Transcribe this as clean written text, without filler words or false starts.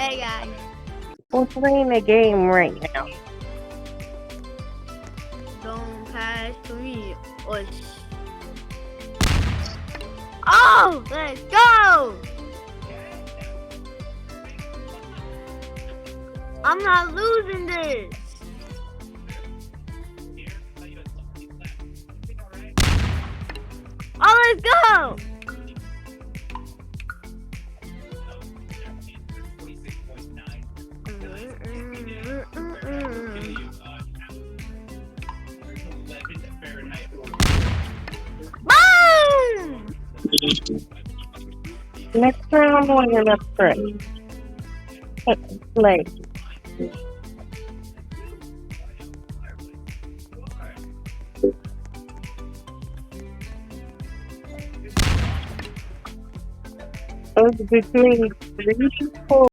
Hey guys. We're playing a game right now. Don't pass to me. Oh, let's go! I'm not losing this. Oh, let's go! Boom! Next round, we're gonna play. Play. It was between 3 to 4.